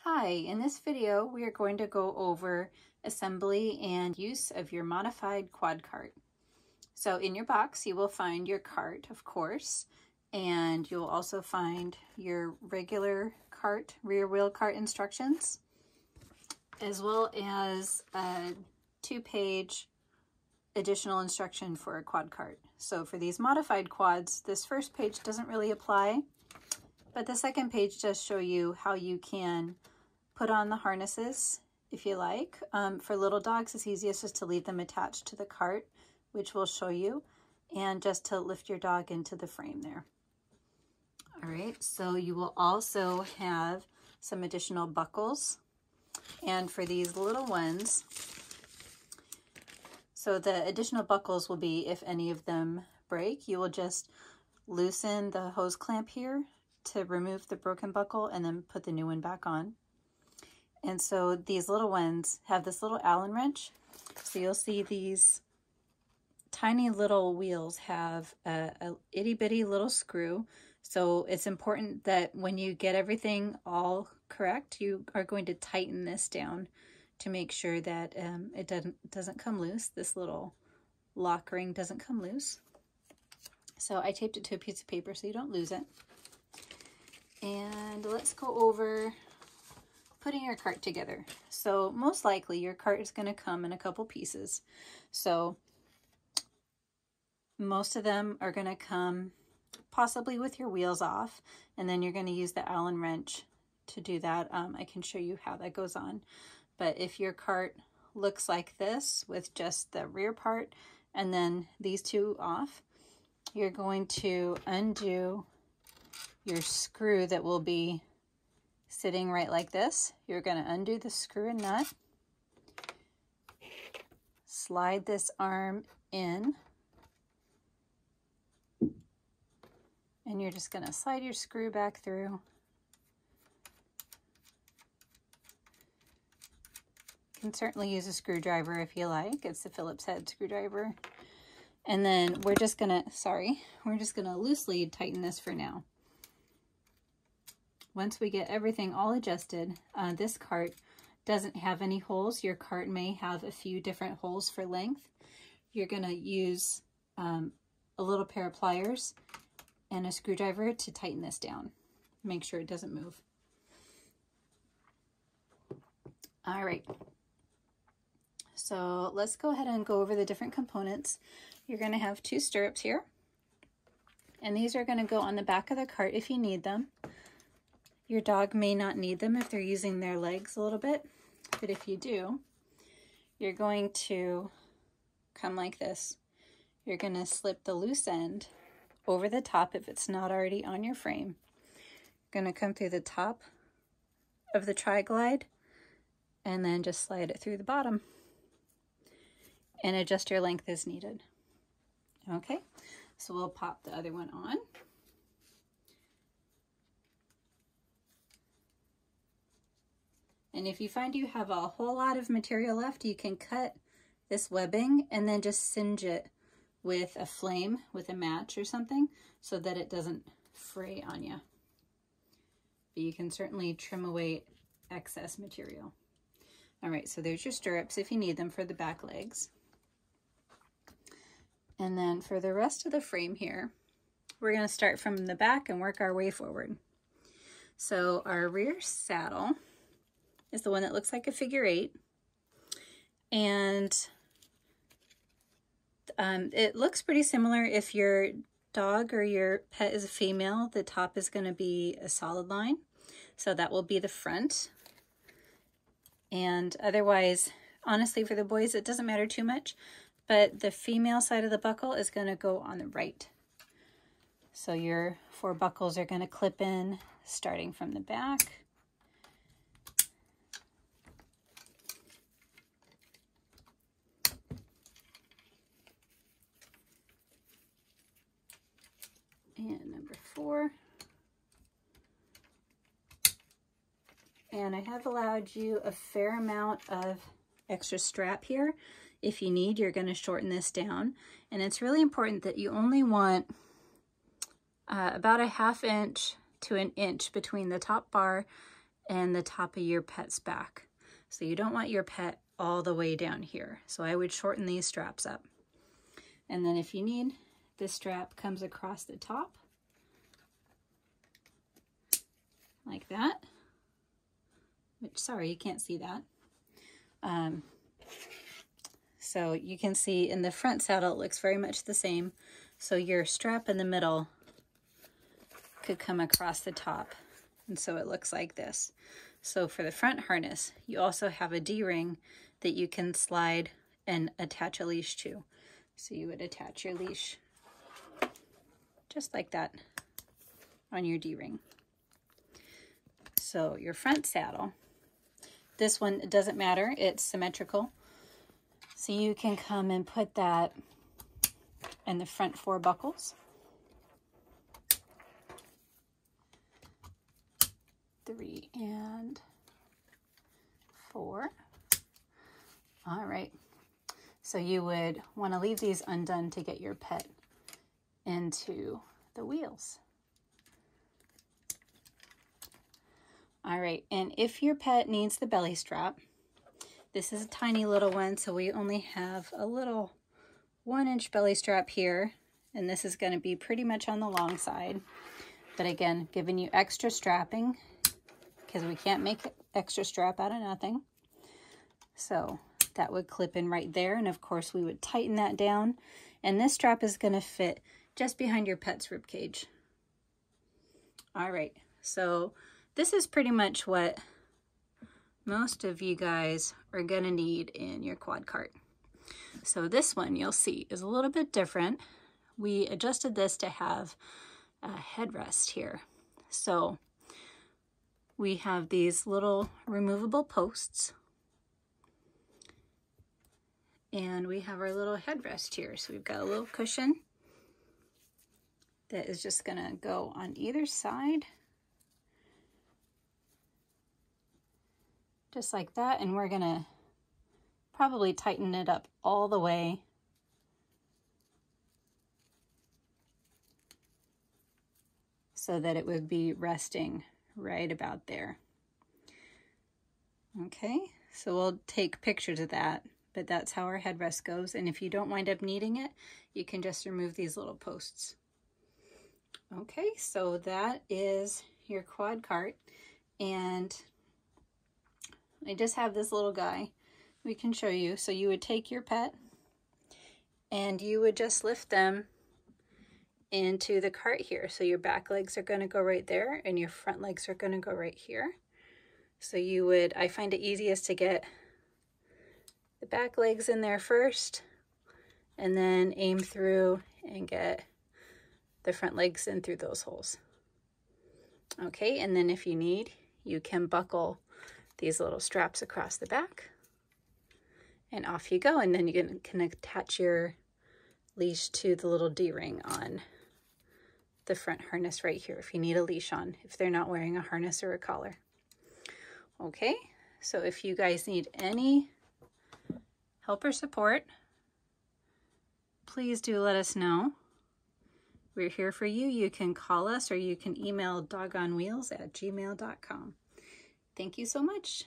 Hi, in this video we are going to go over assembly and use of your modified quad cart. So in your box you will find your cart, of course, and you'll also find your regular cart, rear wheel cart instructions, as well as a 2-page additional instruction for a quad cart. So for these modified quads, this first page doesn't really apply, but the second page does show you how you can put on the harnesses if you like. For little dogs, it's easiest just to leave them attached to the cart, which we'll show you, and just to lift your dog into the frame there. All right, so you will also have some additional buckles. And for these little ones, so the additional buckles will be if any of them break, you will just loosen the hose clamp here to remove the broken buckle and then put the new one back on. And so these little ones have this little Allen wrench. So you'll see these tiny little wheels have a itty bitty little screw. So it's important that when you get everything all correct, you are going to tighten this down to make sure that it doesn't come loose. This little lock ring doesn't come loose. So I taped it to a piece of paper so you don't lose it. And let's go over putting your cart together. So most likely your cart is going to come in a couple pieces. So most of them are going to come possibly with your wheels off, and then you're going to use the Allen wrench to do that. I can show you how that goes on. But if your cart looks like this with just the rear part and then these two off, you're going to undo your screw that will be sitting right like this. You're going to undo the screw and nut, slide this arm in, and you're just going to slide your screw back through. You can certainly use a screwdriver if you like. It's the Phillips head screwdriver. And then we're just going to loosely tighten this for now. Once we get everything all adjusted, this cart doesn't have any holes. Your cart may have a few different holes for length. You're going to use a little pair of pliers and a screwdriver to tighten this down. Make sure it doesn't move. All right. So let's go ahead and go over the different components. You're going to have 2 stirrups here, and these are going to go on the back of the cart if you need them. Your dog may not need them if they're using their legs a little bit, but if you do, you're going to come like this. You're going to slip the loose end over the top if it's not already on your frame. You're going to come through the top of the tri-glide and then just slide it through the bottom and adjust your length as needed. Okay, so we'll pop the other one on. And if you find you have a whole lot of material left, you can cut this webbing and then just singe it with a flame, with a match or something, so that it doesn't fray on you. But you can certainly trim away excess material. All right, so there's your stirrups if you need them for the back legs. And then for the rest of the frame here, we're going to start from the back and work our way forward. So our rear saddle is the one that looks like a figure 8, and it looks pretty similar. If your dog or your pet is a female, the top is going to be a solid line, so that will be the front. And otherwise, honestly, for the boys it doesn't matter too much, but the female side of the buckle is going to go on the right. So your 4 buckles are going to clip in starting from the back. And number 4. And I have allowed you a fair amount of extra strap here. If you need, you're going to shorten this down. And it's really important that you only want about a 1/2 inch to 1 inch between the top bar and the top of your pet's back. So you don't want your pet all the way down here. So I would shorten these straps up. And then if you need, this strap comes across the top like that. Which, sorry, you can't see that. So you can see in the front saddle, it looks very much the same. So your strap in the middle could come across the top. And so it looks like this. So for the front harness, you also have a D-ring that you can slide and attach a leash to. So you would attach your leash just like that on your D-ring. So your front saddle, this one, it doesn't matter, it's symmetrical. So you can come and put that in the front 4 buckles. 3 and 4. All right. So you would want to leave these undone to get your pet into the wheels. All right, and if your pet needs the belly strap, this is a tiny little one, so we only have a little 1-inch belly strap here, and this is going to be pretty much on the long side. But again, giving you extra strapping, because we can't make extra strap out of nothing. So that would clip in right there, and of course we would tighten that down, and this strap is going to fit just behind your pet's rib cage. All right, so this is pretty much what most of you guys are going to need in your quad cart. So this one, you'll see, is a little bit different. We adjusted this to have a headrest here. So we have these little removable posts, and we have our little headrest here. So we've got a little cushion that is just gonna go on either side, just like that, and we're gonna probably tighten it up all the way so that it would be resting right about there. Okay, so we'll take pictures of that, but that's how our headrest goes. And if you don't wind up needing it, you can just remove these little posts. Okay, so that is your quad cart, and I just have this little guy we can show you. So you would take your pet and you would just lift them into the cart here. So your back legs are going to go right there and your front legs are going to go right here. So you would, I find it easiest to get the back legs in there first and then aim through and get the front legs in through those holes. Okay, and then if you need, you can buckle these little straps across the back and off you go. And then you can attach your leash to the little D-ring on the front harness right here if you need a leash on, if they're not wearing a harness or a collar. Okay, so if you guys need any help or support, please do let us know. We're here for you. You can call us or you can email dogonwheels@gmail.com. Thank you so much.